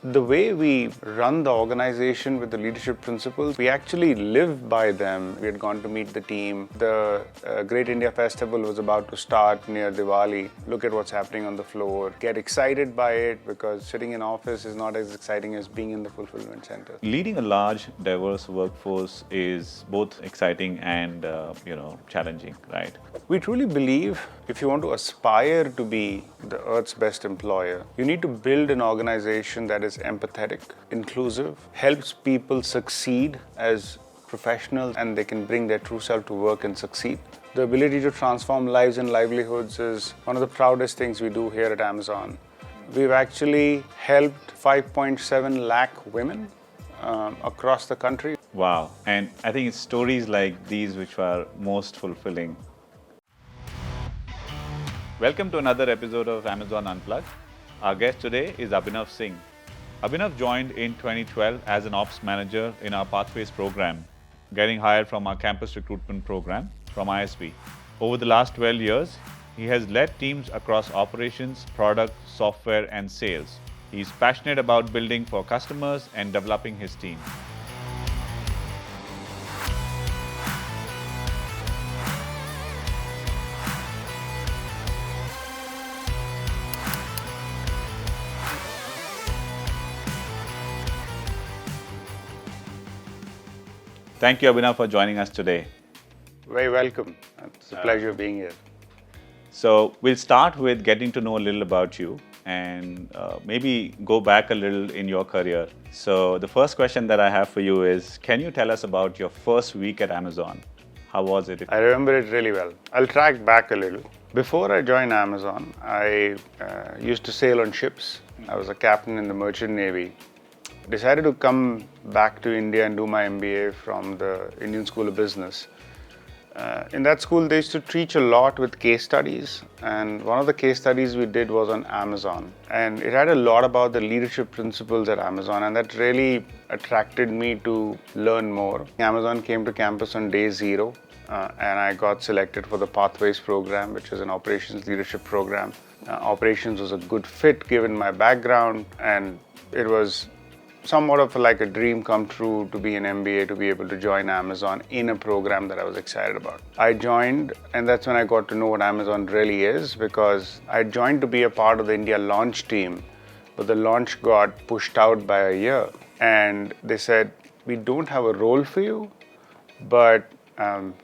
The way we run the organization with the leadership principles, we actually live by them. We had gone to meet the team. The Great India Festival was about to start near Diwali. Look at what's happening on the floor. Get excited by it because sitting in office is not as exciting as being in the fulfillment center. Leading a large, diverse workforce is both exciting and challenging, right? We truly believe if you want to aspire to be the Earth's best employer, you need to build an organization that is empathetic, inclusive, helps people succeed as professionals and they can bring their true self to work and succeed. The ability to transform lives and livelihoods is one of the proudest things we do here at Amazon. We've actually helped 5.7 lakh women across the country. Wow. And I think it's stories like these which are most fulfilling. Welcome to another episode of Amazon Unplugged. Our guest today is Abhinav Singh. Abhinav joined in 2012 as an ops manager in our Pathways program, getting hired from our campus recruitment program from ISB. Over the last 12 years, he has led teams across operations, product, software, and sales. He's passionate about building for customers and developing his team. Thank you, Abhinav, for joining us today. Very welcome. It's a pleasure being here. So we'll start with getting to know a little about you and maybe go back a little in your career. So the first question that I have for you is, can you tell us about your first week at Amazon? How was it? I remember it really well. I'll track back a little. Before I joined Amazon, I used to sail on ships. I was a captain in the Merchant Navy. Decided to come back to India and do my MBA from the Indian School of Business. In that school, they used to teach a lot with case studies, and one of the case studies we did was on Amazon. And it had a lot about the leadership principles at Amazon, and that really attracted me to learn more. Amazon came to campus on day 0, and I got selected for the Pathways program, which is an operations leadership program. Operations was a good fit given my background, and it was somewhat of like a dream come true to be an MBA, to be able to join Amazon in a program that I was excited about. I joined, and that's when I got to know what Amazon really is, because I joined to be a part of the India launch team, but the launch got pushed out by a year. And they said, we don't have a role for you, but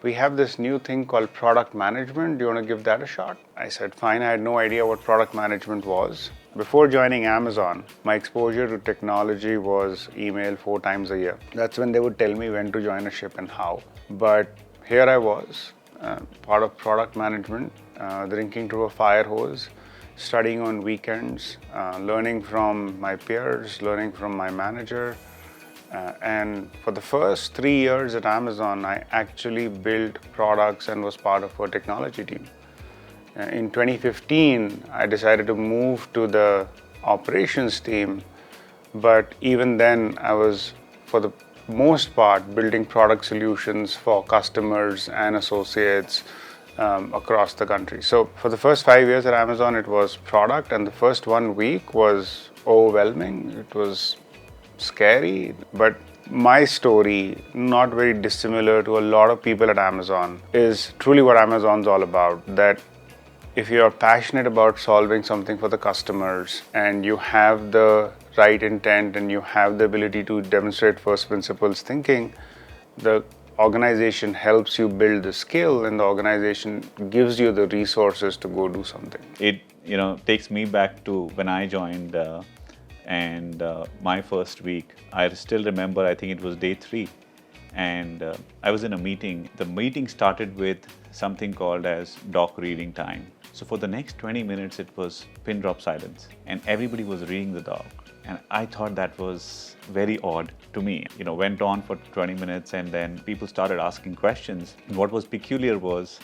we have this new thing called product management. Do you want to give that a shot? I said, fine. I had no idea what product management was. Before joining Amazon, my exposure to technology was email 4 times a year. That's when they would tell me when to join a ship and how. But here I was, part of product management, drinking through a fire hose, studying on weekends, learning from my peers, learning from my manager. And for the first 3 years at Amazon, I actually built products and was part of a technology team. In 2015, I decided to move to the operations team, but even then I was, for the most part, building product solutions for customers and associates across the country. So for the first 5 years at Amazon, it was product, and the first 1 week was overwhelming. It was scary, but my story, not very dissimilar to a lot of people at Amazon, is truly what Amazon's all about. That if you're passionate about solving something for the customers and you have the right intent and you have the ability to demonstrate first principles thinking, the organization helps you build the skill and the organization gives you the resources to go do something. It takes me back to when I joined and my first week. I still remember, I think it was day 3. And I was in a meeting. The meeting started with something called as doc reading time. So for the next 20 minutes, it was pin drop silence, and everybody was reading the doc. And I thought that was very odd to me. Went on for 20 minutes, and then people started asking questions. And what was peculiar was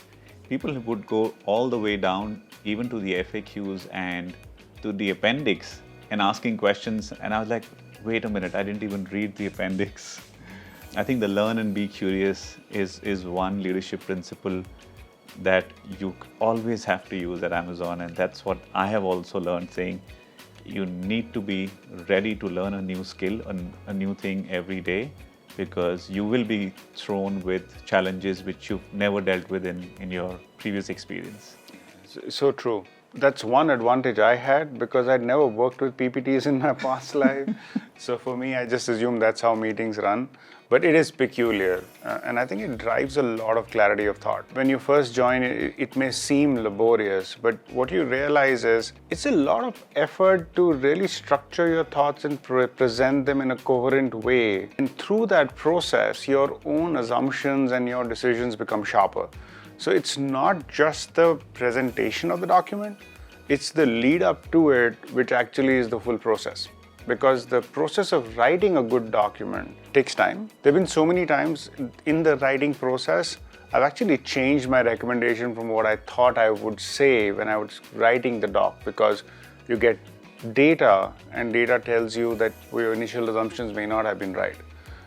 people would go all the way down, even to the FAQs and to the appendix, and asking questions. And I was like, wait a minute, I didn't even read the appendix. I think the learn and be curious is one leadership principle that you always have to use at Amazon, and that's what I have also learned, saying you need to be ready to learn a new skill, a new thing every day, because you will be thrown with challenges which you've never dealt with in your previous experience. So true. That's one advantage I had because I'd never worked with PPTs in my past life. So for me, I just assume that's how meetings run. But it is peculiar, and I think it drives a lot of clarity of thought. When you first join, it may seem laborious, but what you realize is it's a lot of effort to really structure your thoughts and present them in a coherent way. And through that process, your own assumptions and your decisions become sharper. So it's not just the presentation of the document, it's the lead up to it, which actually is the full process. Because the process of writing a good document takes time. There have been so many times in the writing process, I've actually changed my recommendation from what I thought I would say when I was writing the doc, because you get data and data tells you that your initial assumptions may not have been right.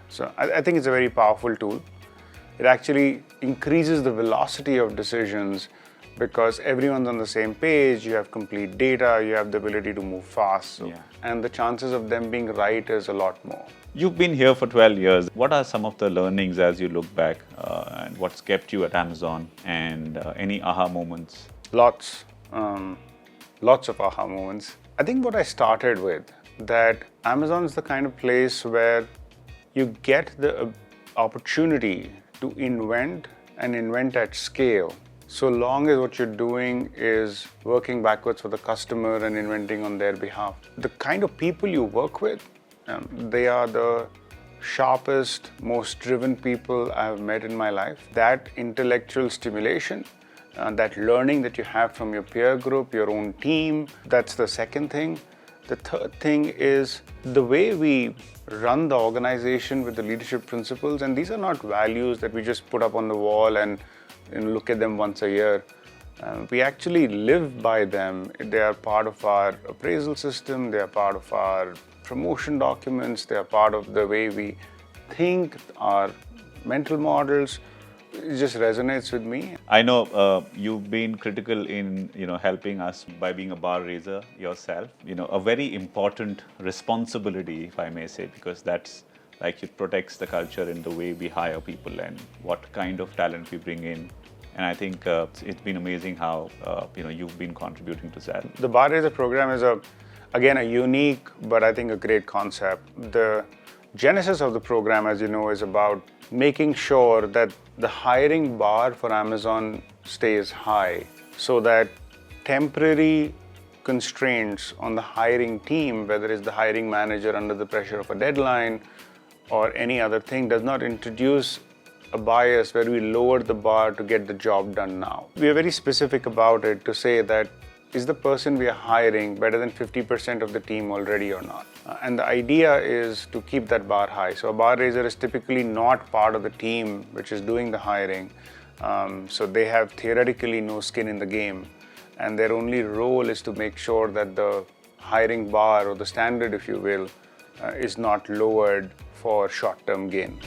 So I think it's a very powerful tool. It actually increases the velocity of decisions because everyone's on the same page, you have complete data, you have the ability to move fast, and the chances of them being right is a lot more. You've been here for 12 years. What are some of the learnings as you look back, and what's kept you at Amazon, and any aha moments? Lots of aha moments. I think what I started with, that Amazon is the kind of place where you get the opportunity to invent and invent at scale, so long as what you're doing is working backwards for the customer and inventing on their behalf. The kind of people you work with, they are the sharpest, most driven people I've met in my life. That intellectual stimulation, that learning that you have from your peer group, your own team, that's the second thing. The third thing is the way we run the organization with the leadership principles, and these are not values that we just put up on the wall and look at them once a year. We actually live by them. They are part of our appraisal system, they are part of our promotion documents, they are part of the way we think, our mental models. It just resonates with me. I know you've been critical in helping us by being a bar raiser yourself. A very important responsibility, if I may say, because that's like it protects the culture in the way we hire people and what kind of talent we bring in. And I think it's been amazing how you've been contributing to that. The bar raiser program is again a unique but I think a great concept. The genesis of the program, as you know, is about making sure that the hiring bar for Amazon stays high, so that temporary constraints on the hiring team, whether it's the hiring manager under the pressure of a deadline or any other thing, does not introduce a bias where we lower the bar to get the job done now. We are very specific about it to say that is the person we are hiring better than 50% of the team already or not? And the idea is to keep that bar high. So a bar raiser is typically not part of the team which is doing the hiring. So they have theoretically no skin in the game. And their only role is to make sure that the hiring bar, or the standard, if you will, is not lowered for short-term gain.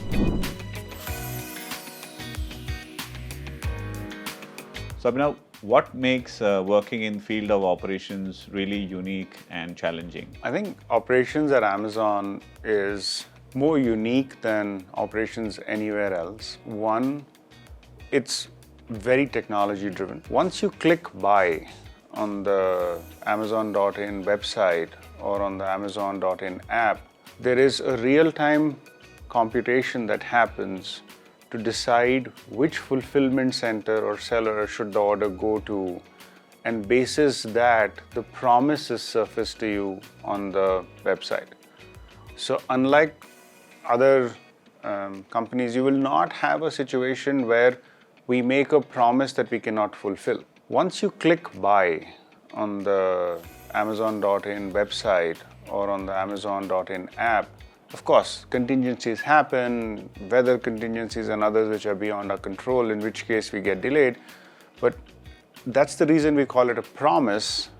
So Abhinav, what makes working in field of operations really unique and challenging? I think operations at Amazon is more unique than operations anywhere else. One, it's very technology driven. Once you click buy on the Amazon.in website or on the Amazon.in app, there is a real-time computation that happens to decide which fulfillment center or seller should the order go to, and basis that, the promise is surfaced to you on the website. So unlike other companies, you will not have a situation where we make a promise that we cannot fulfill. Once you click buy on the Amazon.in website or on the Amazon.in app, of course, contingencies happen, weather contingencies and others which are beyond our control, in which case we get delayed. But that's the reason we call it a promise,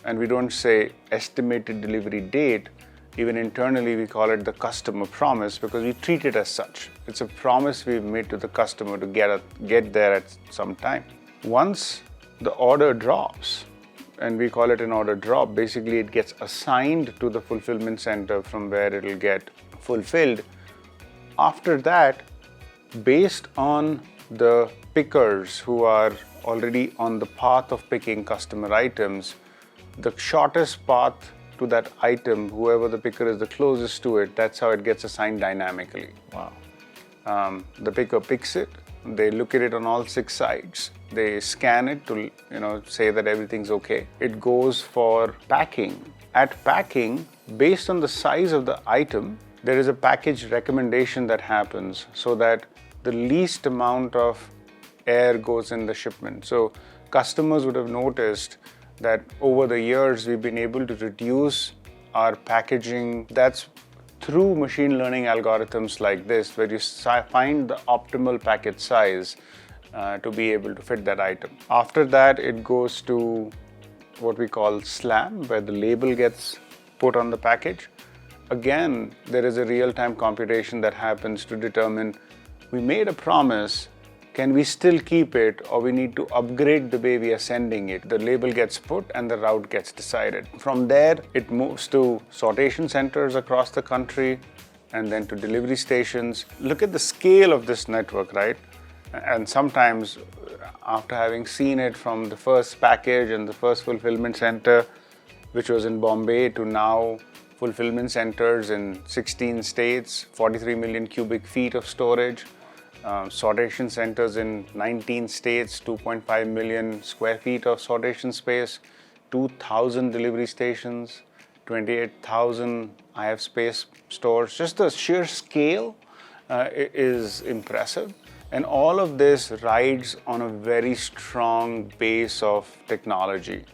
and we don't say estimated delivery date. Even internally, we call it the customer promise because we treat it as such. It's a promise we've made to the customer to get there at some time. Once the order drops, and we call it an order drop. Basically, it gets assigned to the fulfillment center from where it will get fulfilled. After that, based on the pickers who are already on the path of picking customer items, the shortest path to that item, whoever the picker is the closest to it, that's how it gets assigned dynamically. Wow. The picker picks it, they look at it on all 6 sides, they scan it to say that everything's okay. It goes for packing. At packing, based on the size of the item, there is a package recommendation that happens so that the least amount of air goes in the shipment. So customers would have noticed that over the years we've been able to reduce our packaging. That's through machine learning algorithms like this, where you find the optimal package size to be able to fit that item. After that, it goes to what we call SLAM, where the label gets put on the package. Again, there is a real-time computation that happens to determine, we made a promise, can we still keep it, or we need to upgrade the way we are sending it? The label gets put and the route gets decided. From there, it moves to sortation centers across the country and then to delivery stations. Look at the scale of this network, right? And sometimes, after having seen it from the first package and the first fulfillment center, which was in Bombay, to now fulfillment centers in 16 states, 43 million cubic feet of storage, sortation centers in 19 states, 2.5 million square feet of sortation space, 2,000 delivery stations, 28,000 IF space stores. Just the sheer scale is impressive. And all of this rides on a very strong base of technology.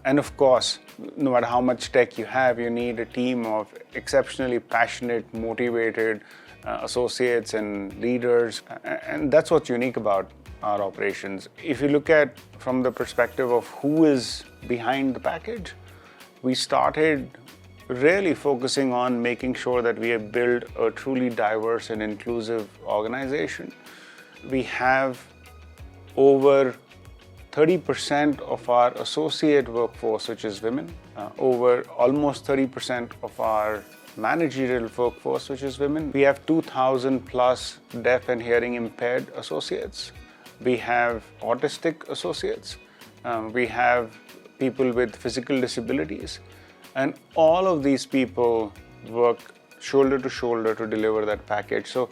And of course, no matter how much tech you have, you need a team of exceptionally passionate, motivated associates and leaders. And that's what's unique about our operations. If you look at from the perspective of who is behind the package, we started really focusing on making sure that we have built a truly diverse and inclusive organization. We have over 30% of our associate workforce, which is women, over almost 30% of our managerial workforce, which is women. We have 2,000 plus deaf and hearing impaired associates. We have autistic associates. We have people with physical disabilities. And all of these people work shoulder to shoulder to deliver that package. So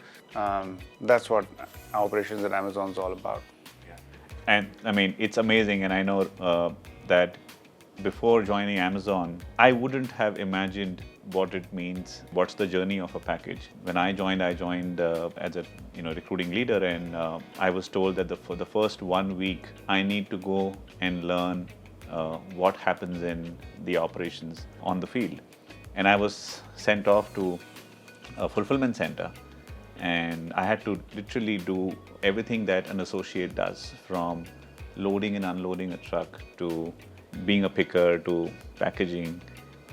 that's what operations at Amazon is all about. And I mean, it's amazing. And I know that before joining Amazon, I wouldn't have imagined what it means, what's the journey of a package. When I joined as a recruiting leader, and I was told that for the first 1 week, I need to go and learn what happens in the operations on the field. And I was sent off to a fulfillment center, and I had to literally do everything that an associate does, from loading and unloading a truck to being a picker to packaging.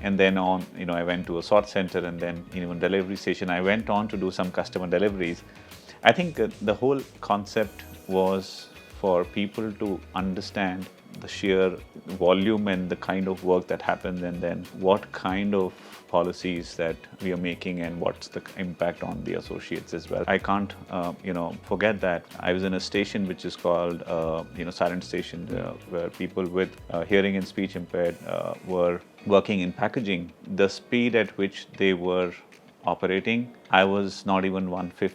And then on, I went to a sort center, and then a delivery station. I went on to do some customer deliveries. I think the whole concept was for people to understand the sheer volume and the kind of work that happens, and then what kind of policies that we are making and what's the impact on the associates as well. I can't, forget that I was in a station which is called, silent station, where people with hearing and speech impaired were working in packaging. The speed at which they were operating, I was not even 1/5.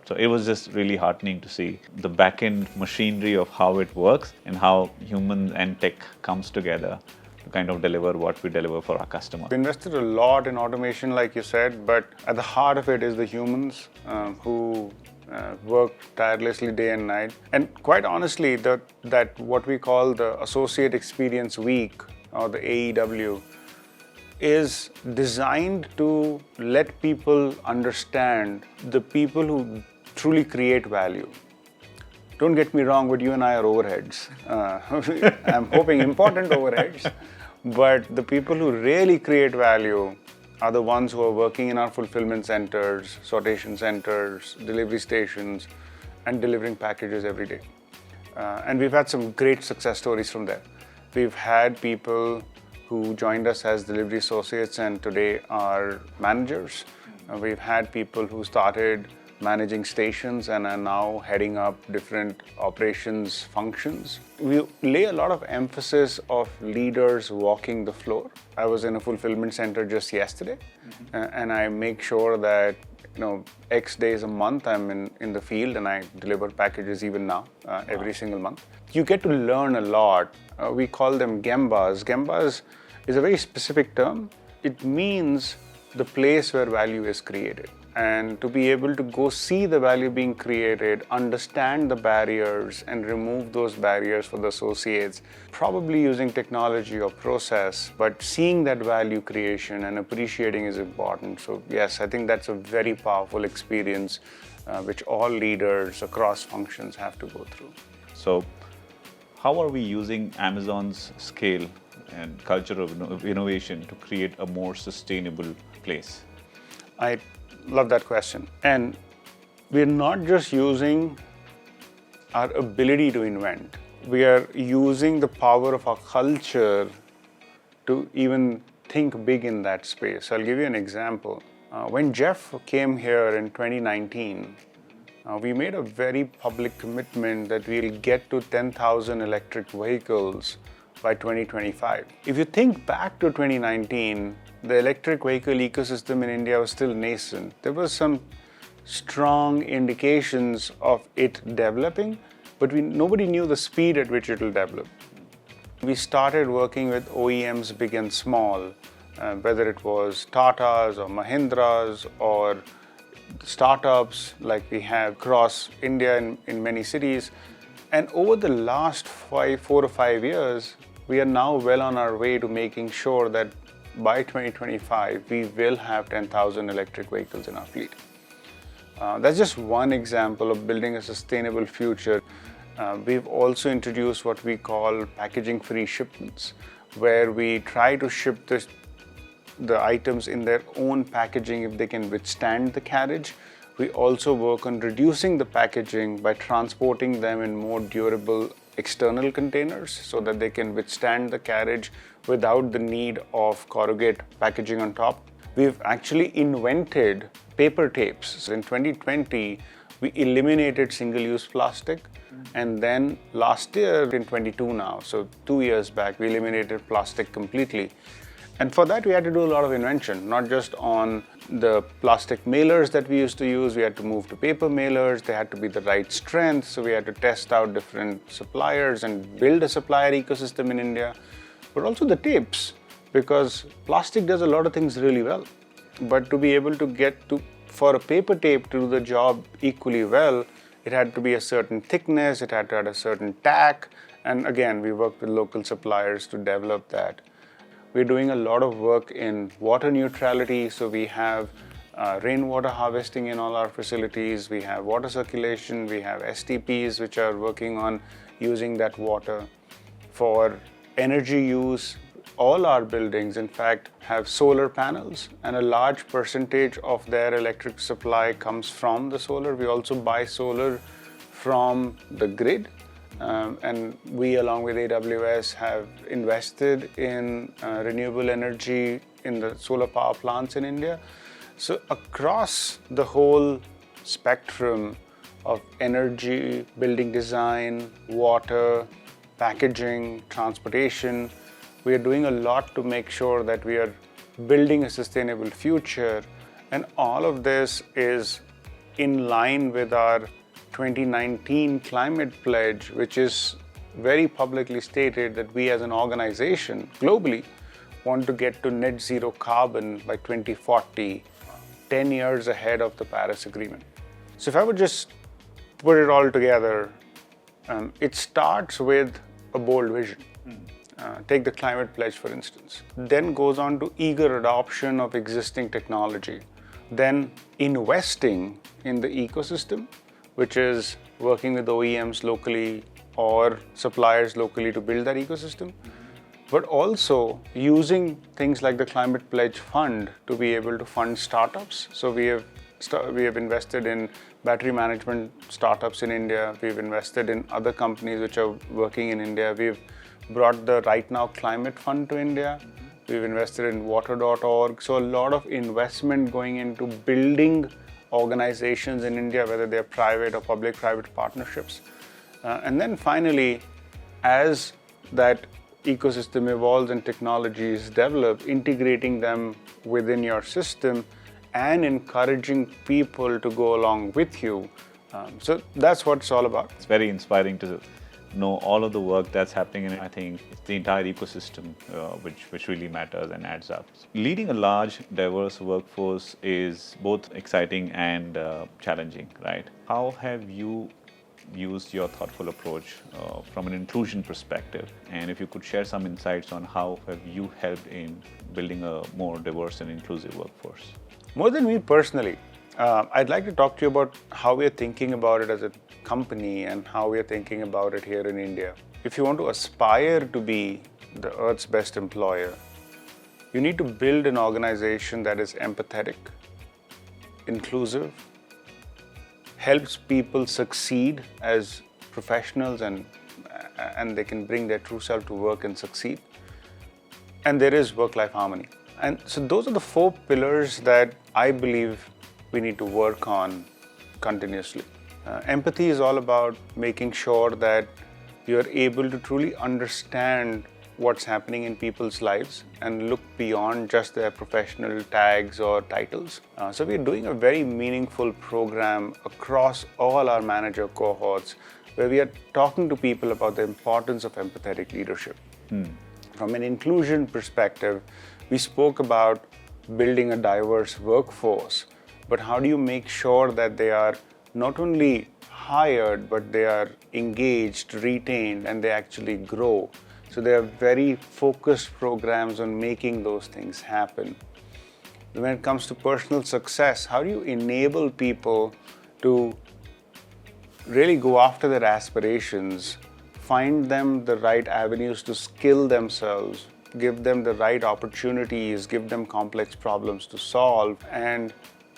So it was just really heartening to see the back-end machinery of how it works and how human and tech comes together to kind of deliver what we deliver for our customers. We invested a lot in automation, like you said, but at the heart of it is the humans who work tirelessly day and night. And quite honestly, that what we call the Associate Experience Week, or the AEW, is designed to let people understand the people who truly create value. Don't get me wrong, but you and I are overheads. I'm hoping important overheads, but the people who really create value are the ones who are working in our fulfillment centers, sortation centers, delivery stations, and delivering packages every day. And we've had some great success stories from there. We've had people who joined us as delivery associates and today are managers. We've had people who started managing stations and are now heading up different operations functions. We lay a lot of emphasis of leaders walking the floor. I was in a fulfillment center just yesterday, and I make sure that X days a month I'm in the field and I deliver packages even now, every single month. You get to learn a lot. We call them Gembas. Gembas is a very specific term. It means the place where value is created. And to be able to go see the value being created, understand the barriers and remove those barriers for the associates, probably using technology or process, but seeing that value creation and appreciating is important. So yes, I think that's a very powerful experience which all leaders across functions have to go through. So how are we using Amazon's scale and culture of innovation to create a more sustainable place? I love that question. And we're not just using our ability to invent, we are using the power of our culture to even think big in that space. I'll give you an example. When Jeff came here in 2019, we made a very public commitment that we'll get to 10,000 electric vehicles by 2025. If you think back to 2019, the electric vehicle ecosystem in India was still nascent. There was some strong indications of it developing, but nobody knew the speed at which it will develop. We started working with OEMs big and small, whether it was Tatas or Mahindras or startups like we have across India in many cities. And over the last 4 to 5 years, we are now well on our way to making sure that by 2025, we will have 10,000 electric vehicles in our fleet. That's just one example of building a sustainable future. We've also introduced what we call packaging-free shipments, where we try to ship the items in their own packaging if they can withstand the carriage. We also work on reducing the packaging by transporting them in more durable external containers so that they can withstand the carriage without the need of corrugate packaging on top. We've actually invented paper tapes. In 2020, we eliminated single-use plastic, and then last year, in 22 now, so 2 years back, we eliminated plastic completely. And for that, we had to do a lot of invention, not just on the plastic mailers that we used to use. We had to move to paper mailers. They had to be the right strength. So we had to test out different suppliers and build a supplier ecosystem in India. But also the tapes, because plastic does a lot of things really well. But to be able to for a paper tape to do the job equally well, it had to be a certain thickness, it had to have a certain tack. And again, we worked with local suppliers to develop that. We're doing a lot of work in water neutrality, so we have rainwater harvesting in all our facilities, we have water circulation, we have STPs which are working on using that water. For energy use, all our buildings, in fact, have solar panels, and a large percentage of their electric supply comes from the solar. We also buy solar from the grid. And we, along with AWS, have invested in renewable energy in the solar power plants in India. So across the whole spectrum of energy, building design, water, packaging, transportation, we are doing a lot to make sure that we are building a sustainable future. And all of this is in line with our 2019 climate pledge, which is very publicly stated that we as an organization globally want to get to net zero carbon by 2040, 10 years ahead of the Paris Agreement. So if I would just put it all together, it starts with a bold vision. Take the climate pledge, for instance. Then goes on to eager adoption of existing technology. Then investing in the ecosystem, which is working with OEMs locally or suppliers locally to build that ecosystem, but also using things like the Climate Pledge Fund to be able to fund startups. So we have invested in battery management startups in India. We've invested in other companies which are working in India. We've brought the Right Now Climate Fund to India. We've invested in water.org. So a lot of investment going into building organizations in India, whether they're private or public-private partnerships. And then finally, as that ecosystem evolves and technologies develop, integrating them within your system and encouraging people to go along with you. So that's what it's all about. It's very inspiring to know all of the work that's happening, and I think it's the entire ecosystem which really matters and adds up. Leading a large, diverse workforce is both exciting and challenging, right? How have you used your thoughtful approach from an inclusion perspective? And if you could share some insights on how have you helped in building a more diverse and inclusive workforce? More than me personally, I'd like to talk to you about how we're thinking about it as a company and how we're thinking about it here in India. If you want to aspire to be the Earth's best employer, you need to build an organization that is empathetic, inclusive, helps people succeed as professionals and they can bring their true self to work and succeed. And there is work-life harmony. And so those are the 4 pillars that I believe we need to work on continuously. Empathy is all about making sure that you're able to truly understand what's happening in people's lives and look beyond just their professional tags or titles. So we're doing a very meaningful program across all our manager cohorts where we are talking to people about the importance of empathetic leadership. From an inclusion perspective, we spoke about building a diverse workforce, but how do you make sure that they are not only hired, but they are engaged, retained, and they actually grow? So there are very focused programs on making those things happen. When it comes to personal success, how do you enable people to really go after their aspirations, find them the right avenues to skill themselves, give them the right opportunities, give them complex problems to solve, and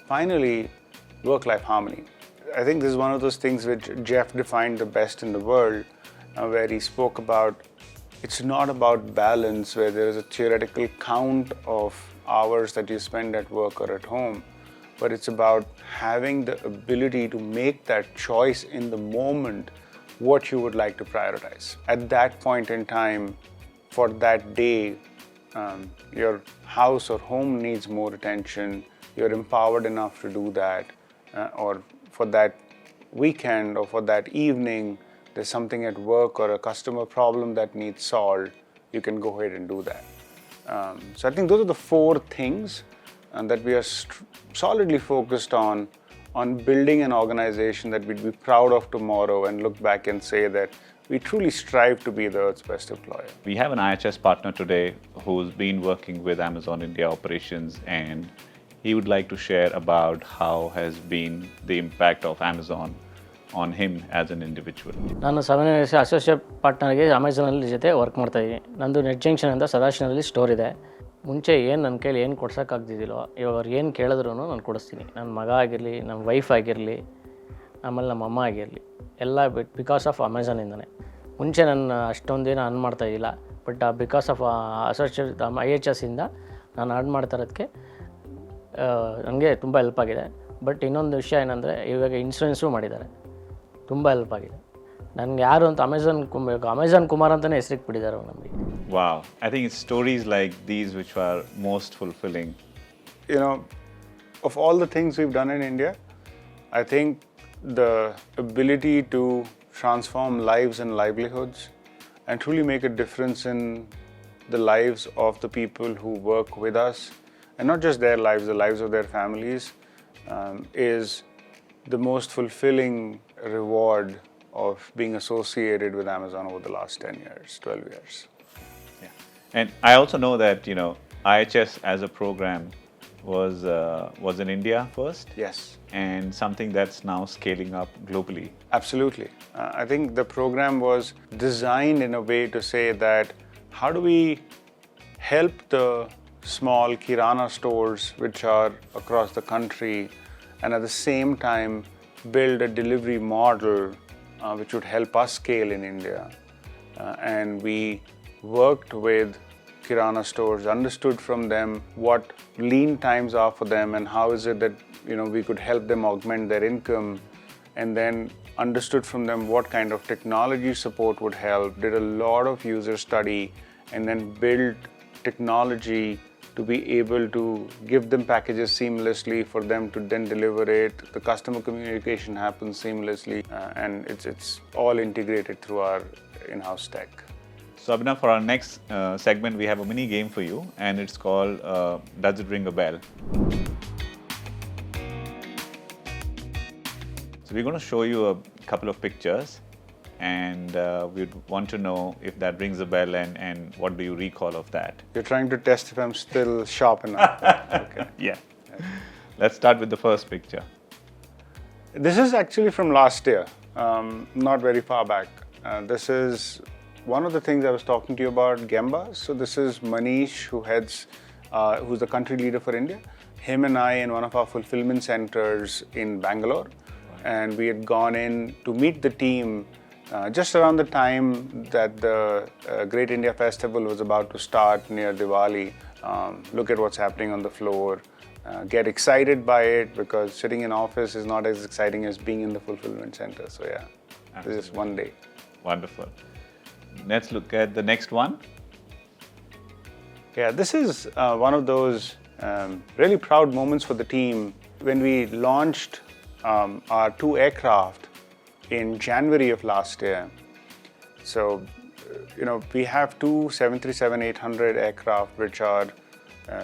finally, work-life harmony. I think this is one of those things which Jeff defined the best in the world, where he spoke about it's not about balance, where there is a theoretical count of hours that you spend at work or at home, but it's about having the ability to make that choice in the moment what you would like to prioritize. At that point in time, for that day, your house or home needs more attention, you're empowered enough to do that, or for that weekend or for that evening, there's something at work or a customer problem that needs solved, you can go ahead and do that. So I think those are the 4 things that we are solidly focused on building an organization that we'd be proud of tomorrow and look back and say that we truly strive to be the Earth's best employer. We have an IHS partner today who's been working with Amazon India operations, and he would like to share about how has been the impact of Amazon on him as an individual. ನಾನು 7 years associate ಪಾರ್ಟ್ನರ್ಗೆ ಅಮೆಝಾನಲ್ಲಿ ಜೊತೆ work ಮಾಡ್ತಾಯಿದ್ದೀನಿ. ನಂದು net ಜಂಕ್ಷನಿಂದ ಸದಾಶಿವನಲ್ಲಿ store ಇದೆ. ಮುಂಚೆ ಏನು ನನ್ನ ಕೈಲಿ ಏನು ಕೊಡ್ಸೋಕ್ಕಾಗ್ತಿದ್ದಿಲ್ಲೋ ಇವಾಗ ಅವ್ರು ಏನು ಕೇಳಿದ್ರು ನಾನು ಕೊಡಿಸ್ತೀನಿ. ನನ್ನ ಮಗ ಆಗಿರಲಿ, ನಮ್ಮ ವೈಫ್ ಆಗಿರಲಿ, ಆಮೇಲೆ ನಮ್ಮ ಅಮ್ಮ ಆಗಿರಲಿ, ಎಲ್ಲ ಬಿಕಾಸ್ ಆಫ್ ಅಮೆಝಾನಿಂದನೇ. ಮುಂಚೆ ನಾನು ಅಷ್ಟೊಂದೇನು ಅರ್ನ್ ಮಾಡ್ತಾಯಿದ್ದಿಲ್ಲ, but because of associate IHS ಇಂದ ನಾನು ಅರ್ನ್ ಮಾಡ್ತಾ ಇರೋದಕ್ಕೆ ನನಗೆ ತುಂಬ ಹೆಲ್ಪ್ ಆಗಿದೆ. ಬಟ್ ಇನ್ನೊಂದು ವಿಷಯ ಏನಂದರೆ ಇವಾಗ ಇನ್ಶೂರೆನ್ಸು ಮಾಡಿದ್ದಾರೆ, ತುಂಬ ಹೆಲ್ಪ್ ಆಗಿದೆ. ನನಗೆ ಯಾರು ಅಂತ ಅಮೆಝಾನ್ ಕುಮಾರ್ ಅಂತಲೇ ಹೆಸರಿಗೆ ಬಿಟ್ಟಿದ್ದಾರೆ ನಮಗೆ. Wow, I think it's stories like these which are most fulfilling. You know, of all the things we've done in India, I think the ability to transform lives and livelihoods and truly make a difference in the lives of the people who work with us, and not just their lives, the lives of their families, is the most fulfilling reward of being associated with Amazon over the last 10 years, 12 years. Yeah. And I also know that, IHS as a program was in India first. Yes. And something that's now scaling up globally. Absolutely. I think the program was designed in a way to say that how do we help the small Kirana stores which are across the country, and at the same time build a delivery model which would help us scale in India. And we worked with kirana stores, understood from them what lean times are for them and how is it that we could help them augment their income, and then understood from them what kind of technology support would help, did a lot of user study, and then built technology to be able to give them packages seamlessly for them to then deliver it. The customer communication happens seamlessly, and it's all integrated through our in-house tech. So Abhinav, for our next segment, we have a mini game for you, and it's called Does It Ring a Bell? So we're going to show you a couple of pictures, and we'd want to know if that rings a bell and what do you recall of that. You're trying to test if I'm still sharp enough. Okay. Yeah. Let's start with the first picture. This is actually from last year, not very far back. This is one of the things I was talking to you about, Gemba. So this is Manish, who's the country leader for India. Him and I in one of our fulfillment centers in Bangalore. And we had gone in to meet the team just around the time that the Great India Festival was about to start near Diwali. Look at what's happening on the floor. Get excited by it, because sitting in office is not as exciting as being in the fulfillment center. So yeah, Absolutely. This is one day. Wonderful. Let's look at the next one. Yeah, this is one of those really proud moments for the team when we launched our 2 aircraft in January of last year. So, we have 2 737-800 aircraft which are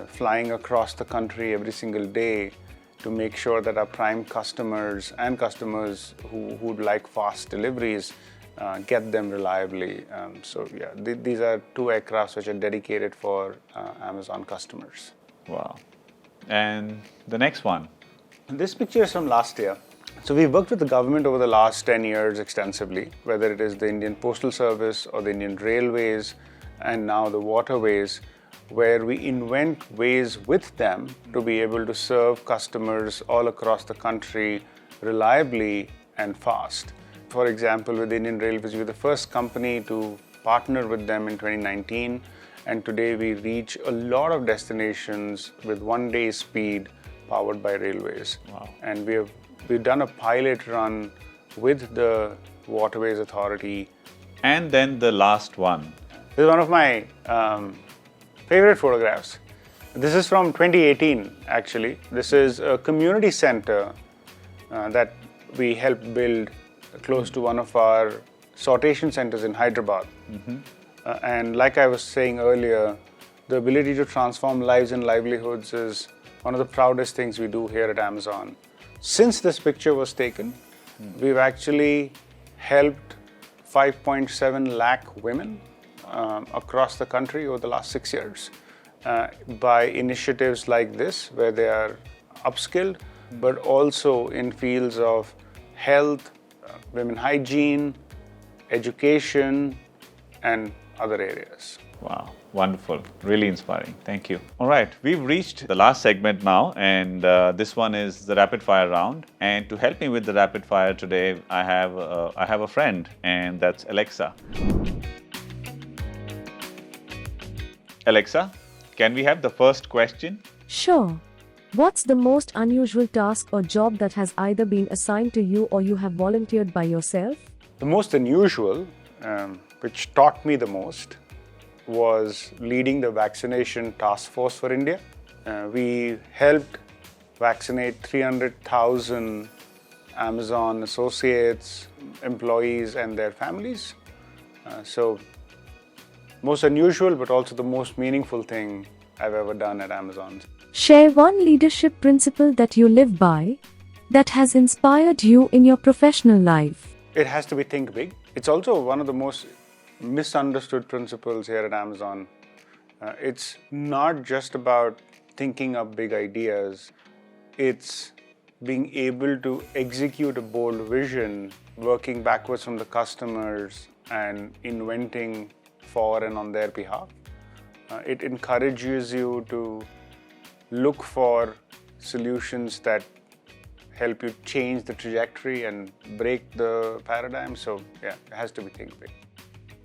flying across the country every single day to make sure that our prime customers and customers who would like fast deliveries get them reliably. These are 2 aircrafts which are dedicated for Amazon customers. Wow. And the next one. This picture is from last year. So we've worked with the government over the last 10 years extensively, whether it is the Indian Postal Service or the Indian Railways and now the waterways, where we invent ways with them to be able to serve customers all across the country reliably and fast. For example, with the Indian Railways, we were the first company to partner with them in 2019, and today we reach a lot of destinations with 1-day speed powered by railways. Wow. And we've done a pilot run with the Waterways Authority. And then the last one. This is one of my favorite photographs. This is from 2018, actually. This is a community center that we helped build close to one of our sortation centers in Hyderabad. Mm-hmm. And like I was saying earlier, the ability to transform lives and livelihoods is one of the proudest things we do here at Amazon. Since this picture was taken, we've actually helped 5.7 lakh women across the country over the last 6 years by initiatives like this, where they are upskilled, but also in fields of health, women hygiene, education, and other areas. Wow, wonderful. Really inspiring. Thank you. All right, we've reached the last segment now, and this one is the rapid fire round. And to help me with the rapid fire today, I have a friend, and that's Alexa. Alexa, can we have the first question? Sure. What's the most unusual task or job that has either been assigned to you or you have volunteered by yourself? The most unusual, which taught me the most, was leading the vaccination task force for India. We helped vaccinate 300,000 Amazon associates, employees, and their families. So, most unusual, but also the most meaningful thing I've ever done at Amazon. Share one leadership principle that you live by that has inspired you in your professional life. It has to be think big. It's also one of the most misunderstood principles here at Amazon. It's not just about thinking up big ideas. It's being able to execute a bold vision, working backwards from the customers and inventing for and on their behalf. It encourages you to look for solutions that help you change the trajectory and break the paradigm. So yeah, it has to be think big.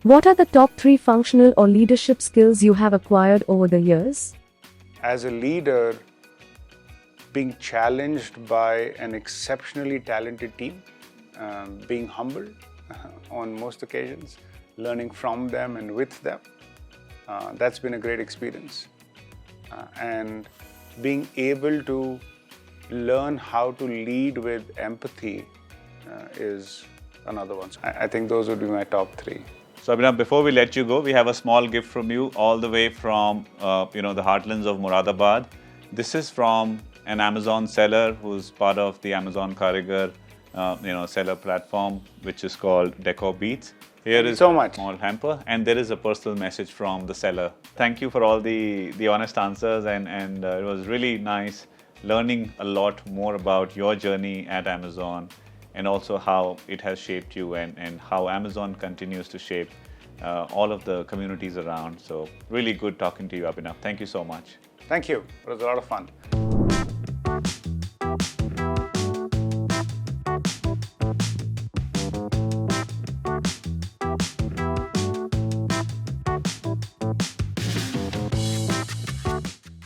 What are the top 3 functional or leadership skills you have acquired over the years? As a leader, being challenged by an exceptionally talented team, being humble on most occasions, learning from them and with them, that's been a great experience. And being able to learn how to lead with empathy is another one. I think those would be my top 3. So Abhinav, before we let you go, we have a small gift from you all the way from the heartlands of Moradabad. This is from an Amazon seller who's part of the Amazon Karigar seller platform, which is called Decor Beats. Here is so much. A small hamper, and there is a personal message from the seller. Thank you for all the honest answers, and it was really nice learning a lot more about your journey at Amazon, and also how it has shaped you, and how Amazon continues to shape all of the communities around. So really good talking to you, Abhinav. Thank you so much. Thank you. It was a lot of fun.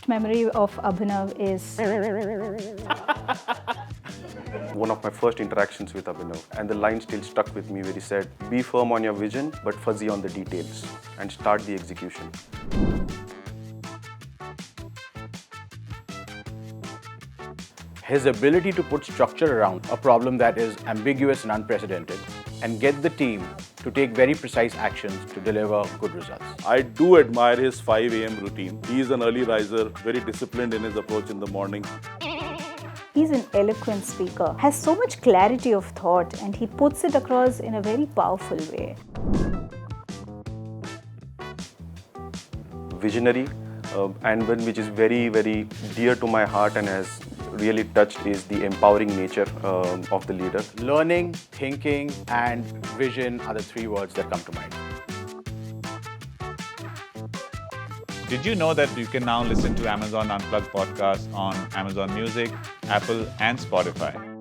Memory of Abhinav is one of my first interactions with Abhinav, and the line still stuck with me where he said, "Be firm on your vision but fuzzy on the details and start the execution." His ability to put structure around a problem that is ambiguous and unprecedented and get the team to take very precise actions to deliver good results. I do admire his 5 a.m. routine. He is an early riser, very disciplined in his approach in the morning. He's an eloquent speaker, has so much clarity of thought, and he puts it across in a very powerful way. Visionary, and one which is very, very dear to my heart and has really touched is the empowering nature of the leader. Learning, thinking, and vision are the 3 words that come to mind. Did you know that you can now listen to Amazon Unplugged podcast on Amazon Music, Apple, and Spotify?